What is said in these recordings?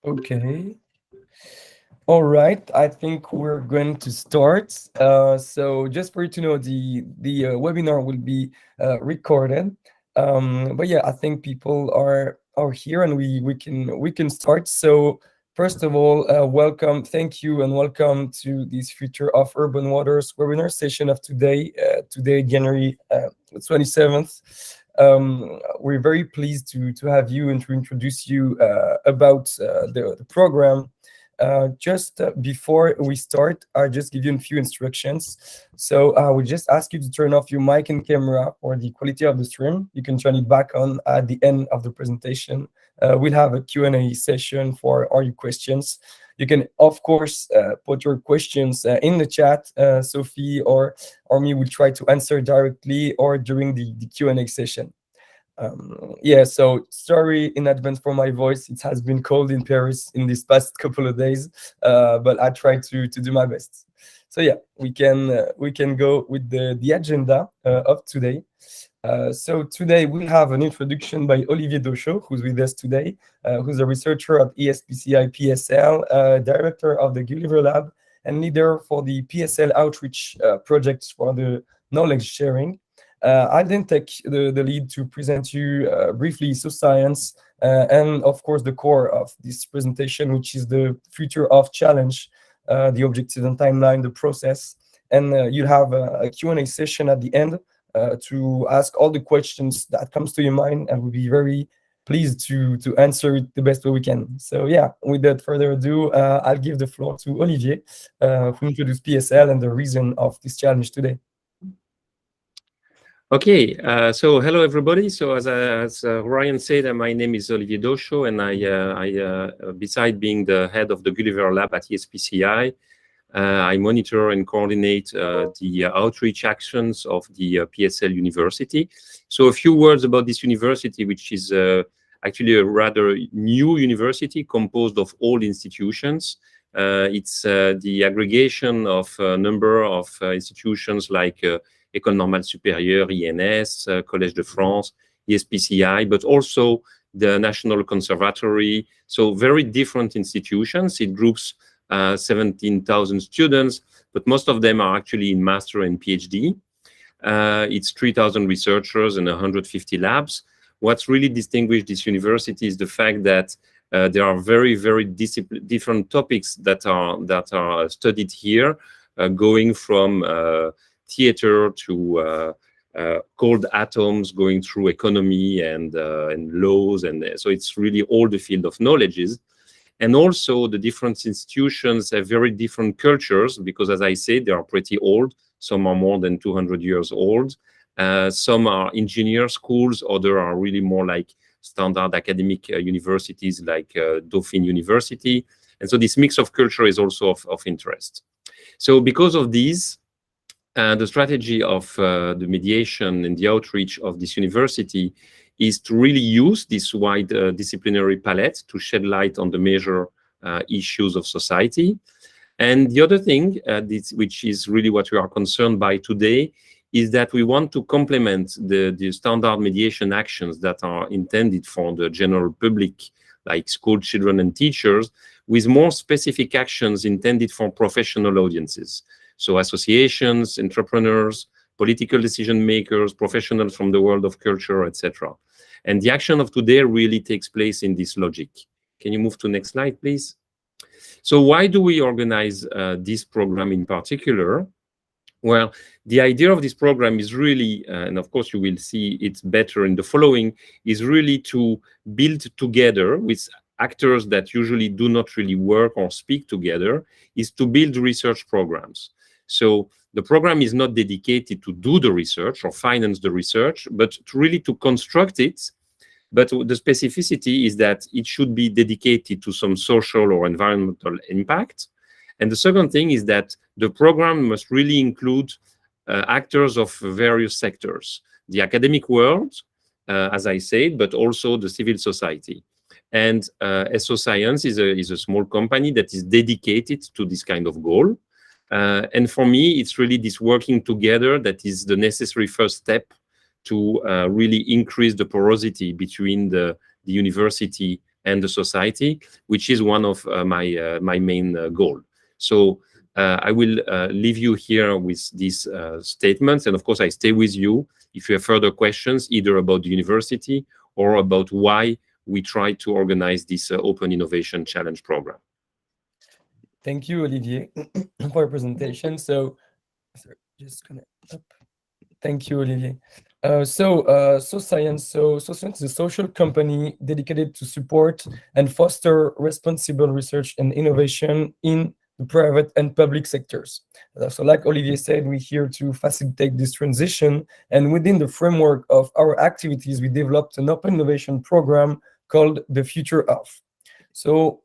Okay. All right. I think we're going to start. So just for you to know, the webinar will be recorded. But yeah, I think people are here, and we can start. So first of all, welcome, thank you, and welcome to this Future of Urban Waters webinar session of today. Today, January 27th. We're very pleased to have you and to introduce you about the program. Just before we start, I'll just give you a few instructions. So I will just ask you to turn off your mic and camera for the quality of the stream. You can turn it back on at the end of the presentation. We'll have a Q&A session for all your questions. You can, of course, put your questions in the chat. Sophie or me will try to answer directly or during the Q&A session. Yeah, so sorry in advance for my voice. It has been cold in Paris in these past couple of days, but I try to do my best. So yeah, we can go with the agenda of today. So today we have an introduction by Olivier Dauchot, who's with us today, who's a researcher at ESPCI PSL, director of the Gulliver Lab, and leader for the PSL outreach projects for the knowledge sharing. I'll then take the lead to present you briefly SoScience and, of course, the core of this presentation, which is the future of challenge, the objectives and timeline, the process. And you'll have a Q&A session at the end to ask all the questions that comes to your mind, and we'll be very pleased to answer it the best way we can. So yeah, without further ado, I'll give the floor to Olivier, who introduced PSL and the reason of this challenge today. Okay, so hello everybody. So as Ryan said, my name is Olivier Dauchot, and I beside being the head of the Gulliver Lab at ESPCI, I monitor and coordinate the outreach actions of the PSL University. So a few words about this university, which is actually a rather new university composed of old institutions. It's the aggregation of a number of institutions like École Normale Supérieure, INS, Collège de France, ESPCI, but also the National Conservatory. So very different institutions. It groups 17,000 students, but most of them are actually in master and PhD. It's 3,000 researchers and 150 labs. What's really distinguished this university is the fact that there are very, very different topics that are studied here, going from theater to cold atoms, going through economy and laws, and so it's really all the field of knowledges. And also the different institutions have very different cultures because, as I said, they are pretty old. Some are more than 200 years old. Some are engineer schools, other are really more like standard academic universities like Dauphine University. And so this mix of culture is also of interest. So because of these, the strategy of the mediation and the outreach of this university is to really use this wide disciplinary palette to shed light on the major issues of society. And the other thing, which is really what we are concerned by today, is that we want to complement the standard mediation actions that are intended for the general public, like school children and teachers, with more specific actions intended for professional audiences. So associations, entrepreneurs, political decision makers, professionals from the world of culture, etc. And the action of today really takes place in this logic. Can you move to next slide, please? So why do we organize this program in particular? Well, the idea of this program is really, and of course you will see it better in the following, is really to build together with actors that usually do not really work or speak together, is to build research programs. So the program is not dedicated to do the research or finance the research, but really to construct it. But the specificity is that it should be dedicated to some social or environmental impact. And the second thing is that the program must really include actors of various sectors, the academic world, as I said, but also the civil society. And SoScience is a small company that is dedicated to this kind of goal. And for me, it's really this working together that is the necessary first step to really increase the porosity between the university and the society, which is one of my main goal. So I will leave you here with these statements, and of course I stay with you if you have further questions, either about the university or about why we try to organize this Open Innovation Challenge program. Thank you, Olivier, for your presentation. So, sorry, just gonna up. Thank you, Olivier. SoScience is a social company dedicated to support and foster responsible research and innovation in the private and public sectors. So like Olivier said, we're here to facilitate this transition. And within the framework of our activities, we developed an open innovation program called The Future Of. So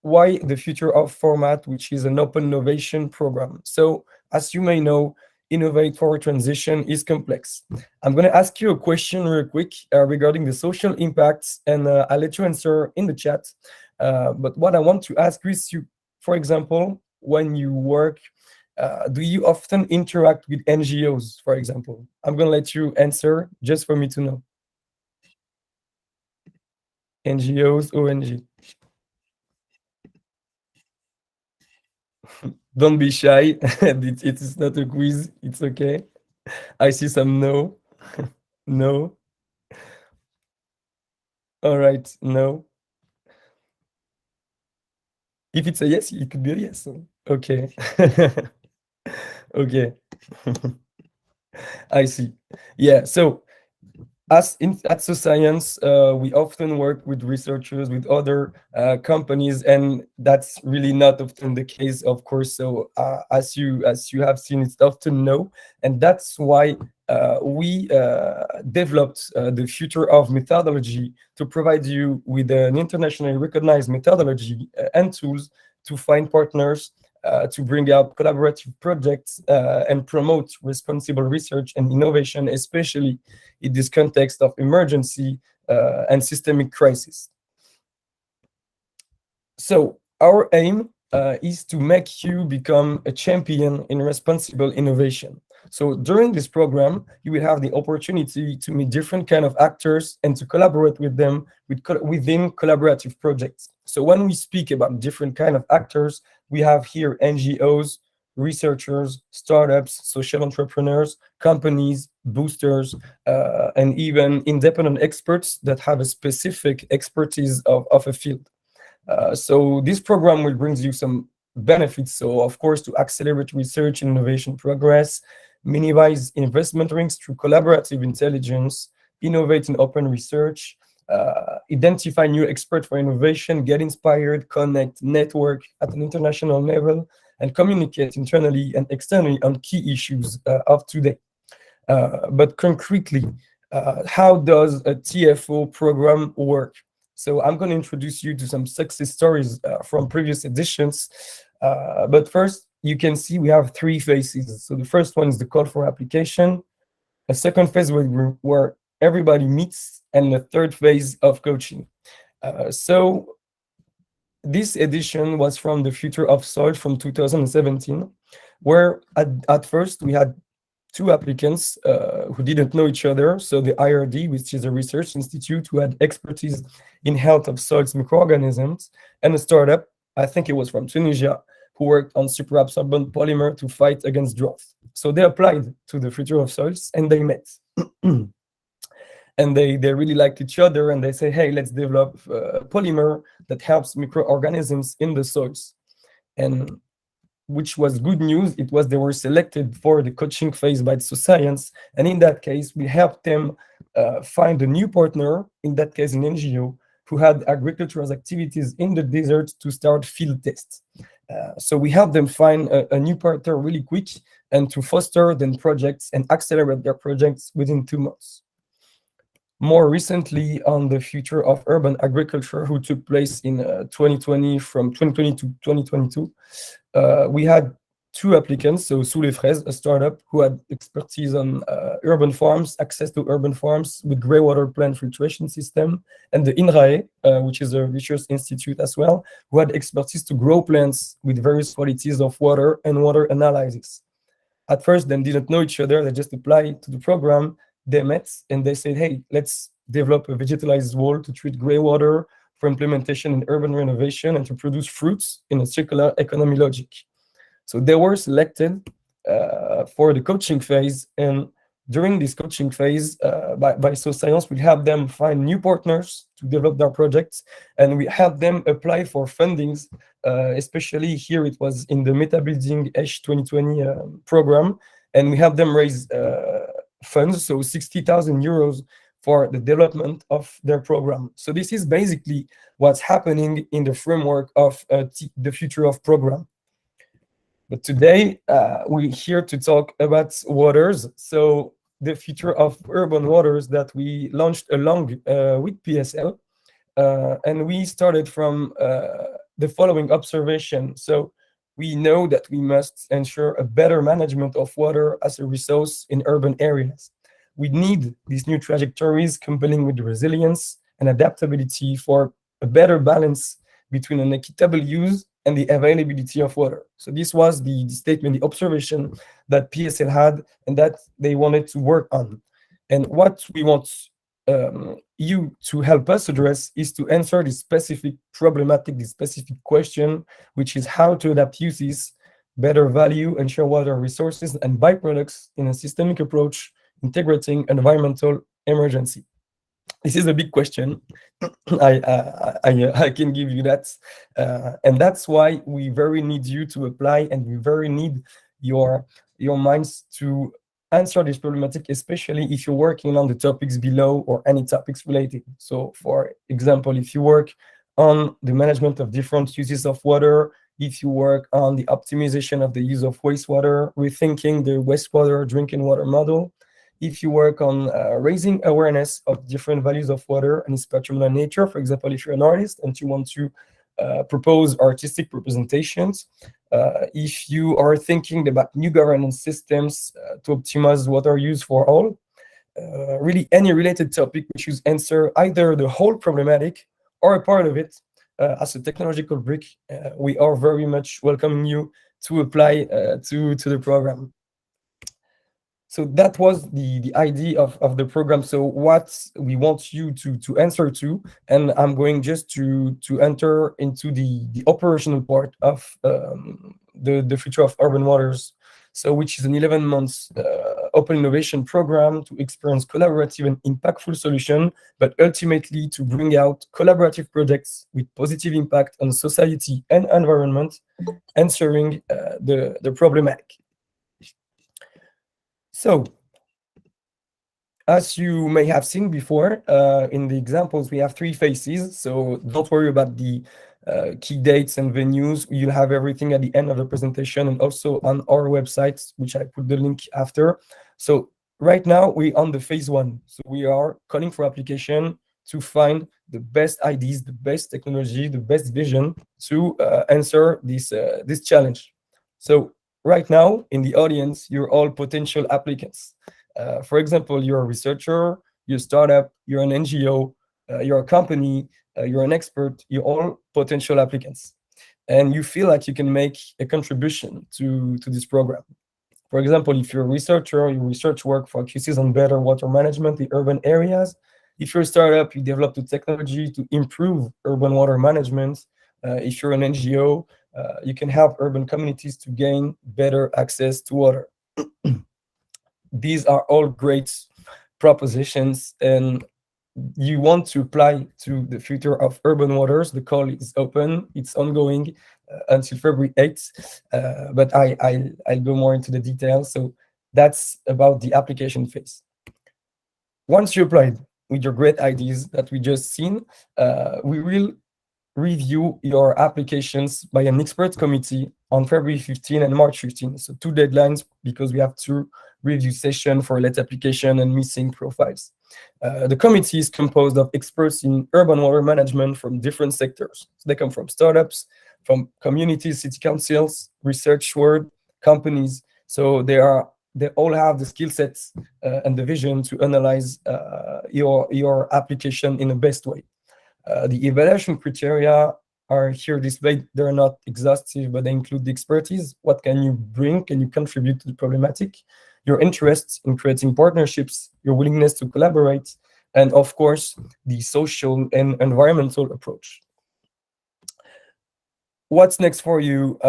why the Future Of format, which is an open innovation program? So as you may know, innovate for transition is complex. I'm going to ask you a question real quick regarding the social impacts, and I'll let you answer in the chat. But what I want to ask you is, for example, when you work, do you often interact with NGOs, for example? I'm going to let you answer just for me to know. NGOs, ONG. Don't be shy. It is not a quiz. It's okay. I see some no. No. All right. No. If it's a yes, it could be a yes. Okay. Okay. I see. Yeah. So at SoScience, we often work with researchers, with other companies, and that's really not often the case, of course. So as you have seen, it's often no, and that's why we developed the Future Of methodology to provide you with an internationally recognized methodology and tools to find partners, to bring out collaborative projects and promote responsible research and innovation, especially in this context of emergency and systemic crisis. So our aim is to make you become a champion in responsible innovation. So during this program, you will have the opportunity to meet different kind of actors and to collaborate with them within collaborative projects. So when we speak about different kind of actors, we have here NGOs, researchers, startups, social entrepreneurs, companies, boosters, and even independent experts that have a specific expertise of a field. So this program will bring you some benefits. So of course, to accelerate research and innovation progress, minimize investment risks through collaborative intelligence, innovate in open research, identify new experts for innovation, get inspired, connect, network at an international level, and communicate internally and externally on key issues of today. But concretely, how does a TFO program work? So I'm going to introduce you to some success stories from previous editions. But first, you can see we have three phases. So the first one is the call for application, a second phase where everybody meets, and the third phase of coaching. So this edition was from the Future of Soil from 2017, where at first we had two applicants who didn't know each other. So the IRD, which is a research institute who had expertise in health of soils microorganisms, and a startup, I think it was from Tunisia, who worked on superabsorbent polymer to fight against drought. So they applied to the Future of Soils and they met. And they really liked each other, and they say, hey, let's develop a polymer that helps microorganisms in the soils. And which was good news, it was they were selected for the coaching phase by SoScience. And in that case, we helped them find a new partner, in that case an NGO, who had agricultural activities in the desert to start field tests. So we helped them find a new partner really quick and to foster their projects and accelerate their projects within 2 months. More recently, on the Future of Urban Agriculture, who took place in 2020, from 2020 to 2022, we had two applicants. So Sous les Fraises, a startup who had expertise on urban farms, access to urban farms with grey water plant filtration system, and the INRAE, which is a research institute as well, who had expertise to grow plants with various qualities of water and water analysis. At first, they didn't know each other. They just applied to the program. They met and they said, hey, let's develop a vegetalized wall to treat gray water for implementation in urban renovation and to produce fruits in a circular economy logic. So they were selected for the coaching phase, and during this coaching phase, by SoScience, we help them find new partners to develop their projects, and we help them apply for fundings. Especially here, it was in the Meta Building H 2020 program, and we help them raise funds, so 60,000 euros for the development of their program. So this is basically what's happening in the framework of the Future of program. But today, we're here to talk about waters. So the future of urban waters that we launched along with PSL. And we started from the following observation. So we know that we must ensure a better management of water as a resource in urban areas. We need these new trajectories compelling with resilience and adaptability for a better balance between an equitable use and the availability of water. So this was the statement, the observation that PSL had and that they wanted to work on. And what we want you to help us address is to answer this specific problematic, this specific question, which is how to adapt uses, better value, ensure water resources and byproducts in a systemic approach, integrating environmental emergency. This is a big question. I can give you that, and that's why we very need you to apply, and we very need your minds to answer this problematic, especially if you're working on the topics below or any topics related. So, for example, if you work on the management of different uses of water, if you work on the optimization of the use of wastewater, rethinking the wastewater drinking water model, if you work on raising awareness of different values of water and its patrimonial nature, for example, if you're an artist and you want to propose artistic representations, if you are thinking about new governance systems to optimize water use for all, really any related topic which is answer either the whole problematic or a part of it as a technological brick, we are very much welcoming you to apply to the program. So that was the idea of the program. So what we want you to answer to, and I'm going just to enter into the operational part of the future of urban waters. So which is an 11 months open innovation program to experience collaborative and impactful solution, but ultimately to bring out collaborative projects with positive impact on society and environment, answering the problematic. So, as you may have seen before, in the examples, we have 3 phases. So don't worry about the key dates and venues. You'll have everything at the end of the presentation and also on our website, which I put the link after. So right now, we're on the phase 1. So we are calling for application to find the best ideas, the best technology, the best vision to answer this challenge. So right now, in the audience, you're all potential applicants. For example, you're a researcher, you're a startup, you're an NGO, you're a company, you're an expert, you're all potential applicants. And you feel like you can make a contribution to this program. For example, if you're a researcher, your research work focuses on better water management in urban areas. If you're a startup, you develop the technology to improve urban water management. If you're an NGO, you can help urban communities to gain better access to water. These are all great propositions, and you want to apply to the future of urban waters. The call is open. It's ongoing until February 8th, but I'll go more into the details. So that's about the application phase. Once you applied with your great ideas that we just seen, we will review your applications by an expert committee on February 15 and March 15. So 2 deadlines because we have 2 review sessions for late application and missing profiles. The committee is composed of experts in urban water management from different sectors. So they come from startups, from communities, city councils, research world, companies. So they all have the skill sets and the vision to analyze your application in the best way. The evaluation criteria are here displayed. They're not exhaustive, but they include the expertise. What can you bring? Can you contribute to the problematic? Your interests in creating partnerships, your willingness to collaborate, and of course, the social and environmental approach. What's next for you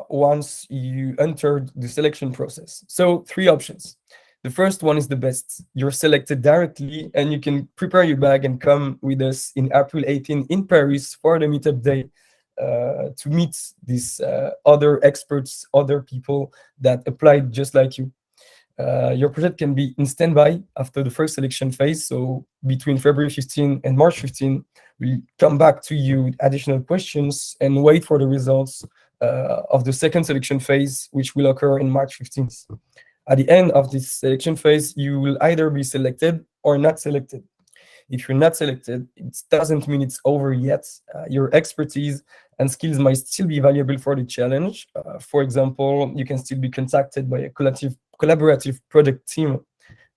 once you entered the selection process? So 3 options. The first one is the best. You're selected directly and you can prepare your bag and come with us in April 18 in Paris for the meetup day to meet these other experts, other people that applied just like you. Your project can be in standby after the first selection phase. So between February 15 and March 15, we'll come back to you with additional questions and wait for the results of the second selection phase, which will occur in March 15th. At the end of this selection phase, you will either be selected or not selected. If you're not selected, it doesn't mean it's over yet. Your expertise and skills might still be valuable for the challenge. For example, you can still be contacted by a collaborative project team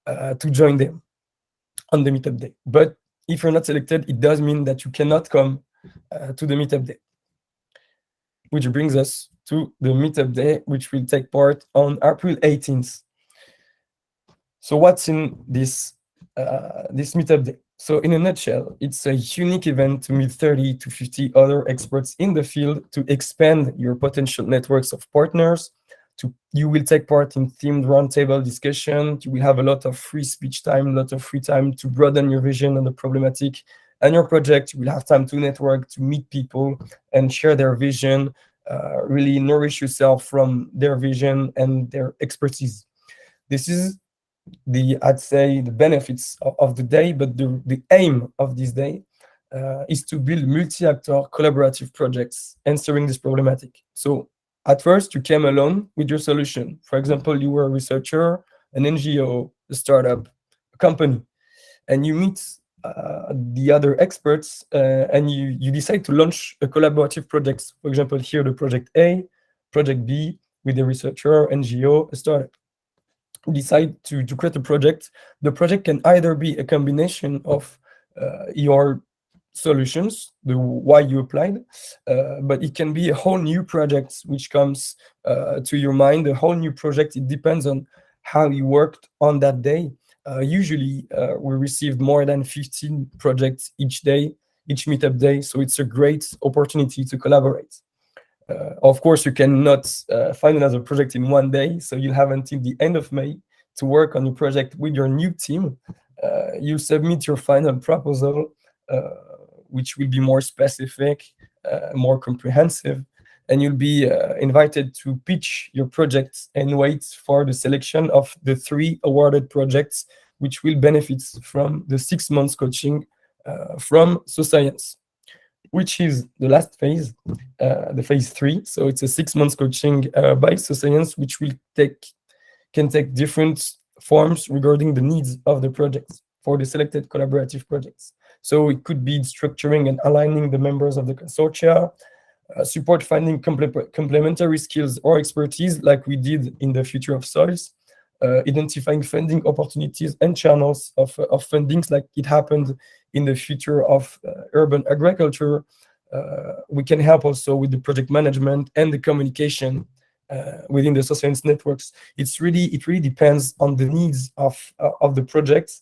to join them on the meetup day. But if you're not selected, it does mean that you cannot come to the meetup day. Which brings us to the meetup day, which will take part on April 18th. So what's in this meetup day? So in a nutshell, it's a unique event to meet 30 to 50 other experts in the field to expand your potential networks of partners. You will take part in themed roundtable discussion. You will have a lot of free speech time, a lot of free time to broaden your vision on the problematic and your project. You will have time to network, to meet people and share their vision, really nourish yourself from their vision and their expertise. This is I'd say the benefits of the day, but the aim of this day is to build multi-actor collaborative projects answering this problematic. So at first you came alone with your solution. For example, you were a researcher, an NGO, a startup, a company, and you meet the other experts and you decide to launch a collaborative project. For example, here the project A, project B, with a researcher, NGO, a startup. Decide to create a project. The project can either be a combination of your solutions, the why you applied, but it can be a whole new project which comes to your mind, a whole new project. It depends on how you worked on that day. Usually we received more than 15 projects each day, each meetup day, so it's a great opportunity to collaborate. Of course, you cannot find another project in one day, so you'll have until the end of May to work on your project with your new team. You'll submit your final proposal, which will be more specific, more comprehensive, and you'll be invited to pitch your project and wait for the selection of the 3 awarded projects, which will benefit from the 6 months coaching from SoScience, which is the last phase, the phase 3. So it's a 6 months coaching by SoScience, which can take different forms regarding the needs of the projects for the selected collaborative projects. So it could be structuring and aligning the members of the consortia, support finding complementary skills or expertise like we did in the Future of Soils, identifying funding opportunities and channels of fundings like it happened in the Future of Urban Agriculture. We can help also with the project management and the communication within the SoScience networks. It really depends on the needs of the projects,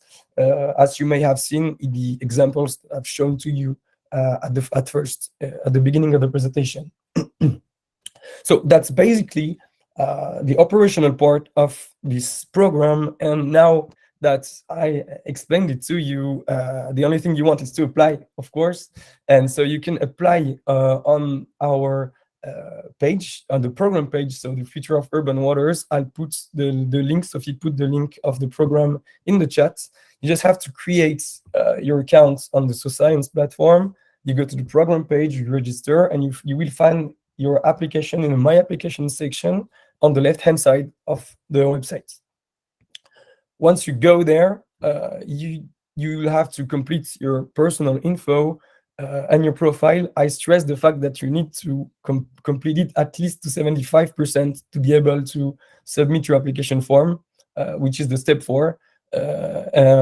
as you may have seen in the examples that I've shown to you at the beginning of the presentation. So that's basically the operational part of this program. And now that I explained it to you, the only thing you want is to apply, of course. And so you can apply on our page, on the program page, so the Future of Urban Waters. I'll put the link, Sophie put the link of the program in the chat. You just have to create your account on the SoScience platform. You go to the program page, you register, and you will find your application in the My Application section on the left-hand side of the website. Once you go there, you will have to complete your personal info and your profile. I stress the fact that you need to complete it at least to 75% to be able to submit your application form, which is the step 4,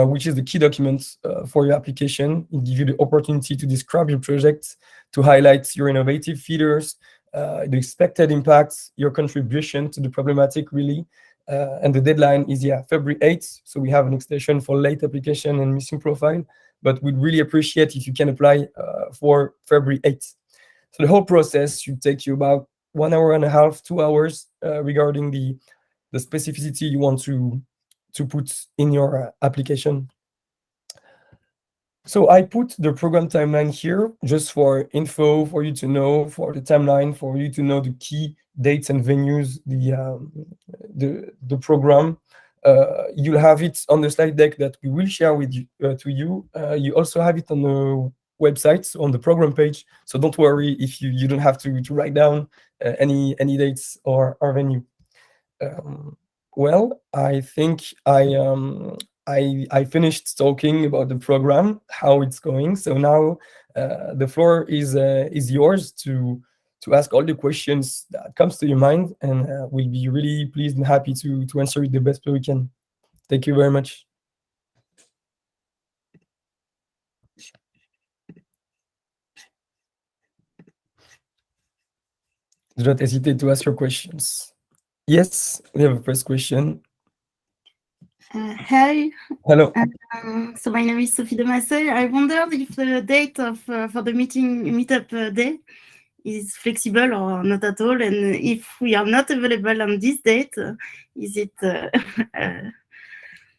which is the key document for your application. It gives you the opportunity to describe your project, to highlight your innovative features, the expected impacts, your contribution to the problematic, really, and the deadline is February 8th. So we have an extension for late application and missing profile, but we'd really appreciate if you can apply for February 8th. So the whole process should take you about 1 hour and a half, 2 hours, regarding the specificity you want to put in your application. So I put the program timeline here just for info, for you to know, for the timeline, for you to know the key dates and venues, the program. You'll have it on the slide deck that we will share with you, to you. You also have it on the website, so on the program page. So don't worry if you don't have to write down any dates or venue. Well, I think I finished talking about the program, how it's going. So now the floor is yours to ask all the questions that comes to your mind, and we'll be really pleased and happy to answer it the best way we can. Thank you very much. Do not hesitate to ask your questions. Yes, we have a first question. Hi. Hello. So my name is Sophie de Massey. I wondered if the date of for the meetup day is flexible or not at all, and if we are not available on this date, is it?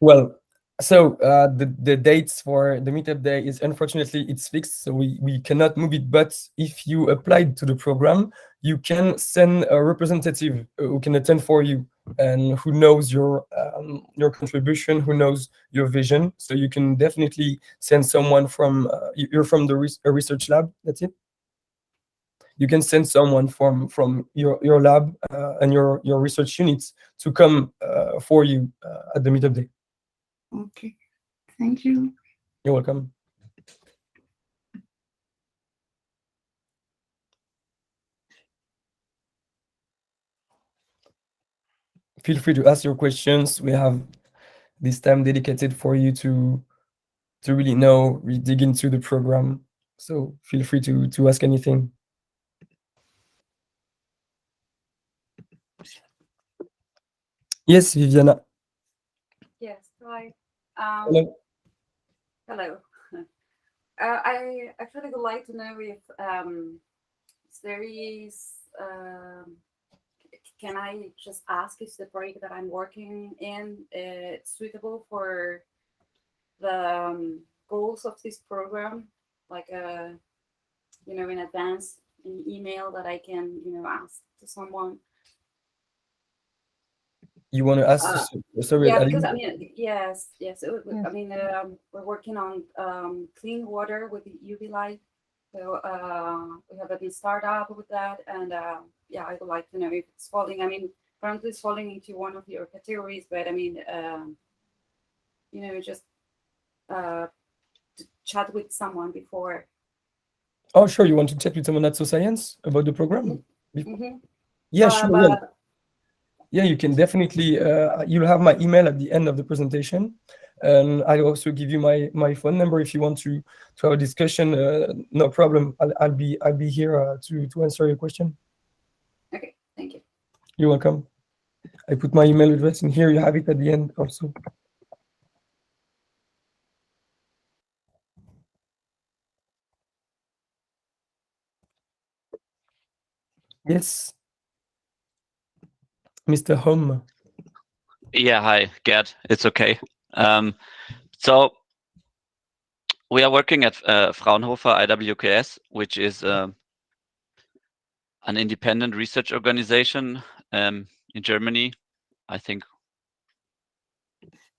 Well, so the dates for the meetup day is, unfortunately, it's fixed, so we cannot move it. But if you applied to the program, you can send a representative who can attend for you and who knows your contribution, who knows your vision. So you can definitely send someone from you're from the research lab. That's it. You can send someone from your lab and your research units to come for you at the meetup day. Okay, thank you. You're welcome. Feel free to ask your questions. We have this time dedicated for you to really know, really dig into the program. So feel free to ask anything. Yes, Viviana. Yes, hi. Hello. Hello. I actually would like to know if there is, can I just ask if the project that I'm working in is suitable for the goals of this program, like in advance, an email that I can, ask to someone. You want to ask? Sorry, Yeah, Ali? because I mean, yes. I mean, we're working on clean water with the UV light. So we have a big startup with that, and yeah, I would like to know if it's falling. I mean, currently it's falling into one of your categories, but I mean, just to chat with someone before. Oh, sure. You want to chat with someone at SoScience about the program? Mm-hmm. Yeah, sure. Well, yeah, you can definitely. You'll have my email at the end of the presentation, and I'll also give you my phone number if you want to have a discussion. No problem. I'll be here to answer your question. Okay, thank you. You're welcome. I put my email address in here. You have it at the end also. Yes, Mr. Home. Yeah, hi, Gerd. It's okay. So we are working at Fraunhofer IWKS, which is an independent research organization in Germany. I think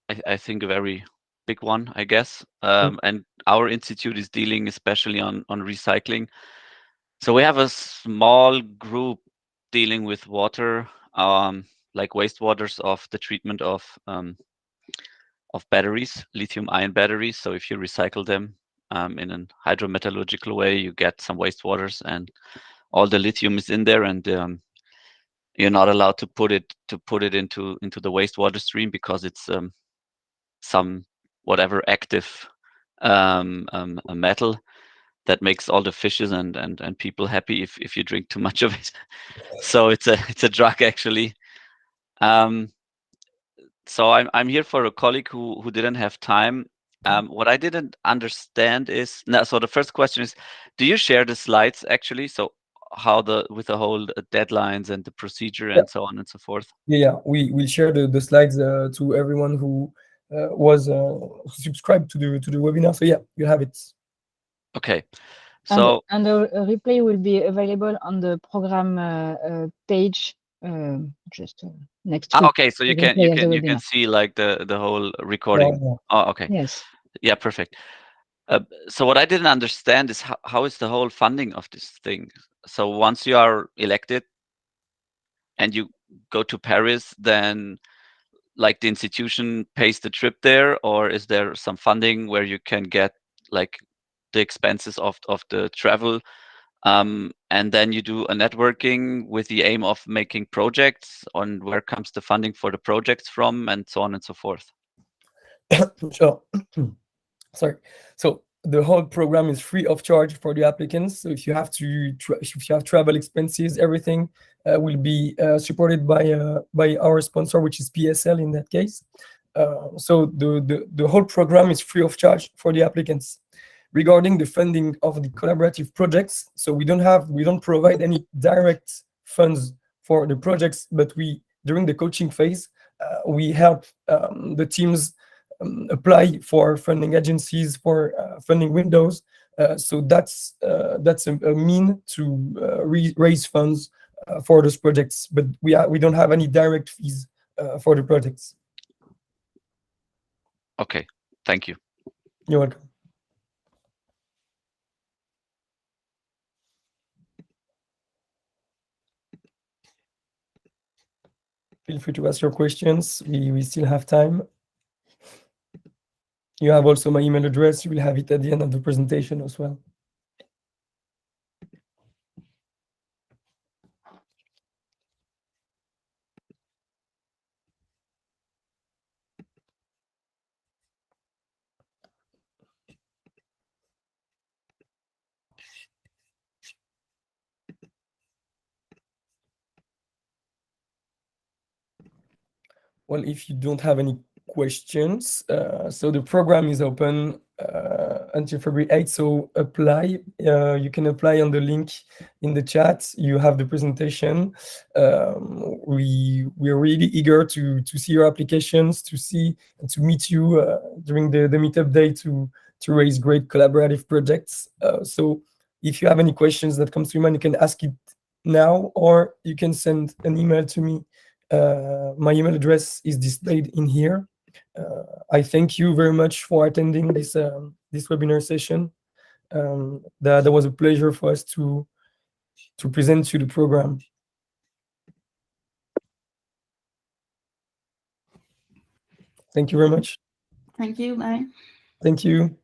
a very big one, I guess. And our institute is dealing especially on recycling. So we have a small group dealing with water, like wastewaters of the treatment of batteries, lithium-ion batteries. So if you recycle them in a hydrometallurgical way, you get some wastewaters, and all the lithium is in there, and you're not allowed to put it into the wastewater stream because it's some whatever active a metal that makes all the fishes and people happy if you drink too much of it. So it's a drug actually. So I'm here for a colleague who didn't have time. What I didn't understand is, so the first question is, do you share the slides actually? So how with the whole deadlines and the procedure and so on and so forth? Yeah, we will share the slides to everyone who was subscribed to the webinar. So yeah, you have it. Okay. So and the replay will be available on the program page just next week. okay, so you can see like the whole recording. Yeah. Oh, okay. Yes. Yeah, perfect. So what I didn't understand is how is the whole funding of this thing? So once you are elected and you go to Paris, then like the institution pays the trip there, or is there some funding where you can get like the expenses of the travel? And then you do a networking with the aim of making projects, on where comes the funding for the projects from, and so on and so forth. Sure. Sorry. So the whole program is free of charge for the applicants. So if you have if you have travel expenses, everything will be supported by our sponsor, which is PSL in that case. So the whole program is free of charge for the applicants. Regarding the funding of the collaborative projects, so we don't provide any direct funds for the projects, but during the coaching phase, we help the teams apply for funding agencies, for funding windows. So that's a mean to raise funds for those projects, but we don't have any direct fees for the projects. Okay, thank you. You're welcome. Feel free to ask your questions. We still have time. You have also my email address. You will have it at the end of the presentation as well. Well, if you don't have any questions, so the program is open until February 8th. So apply. You can apply on the link in the chat. You have the presentation. We're really eager to see your applications, to meet you during the meetup day to raise great collaborative projects. So if you have any questions that comes to your mind, you can ask it now, or you can send an email to me. My email address is displayed in here. I thank you very much for attending this webinar session. That was a pleasure for us to present you the program. Thank you very much. Thank you. Bye. Thank you.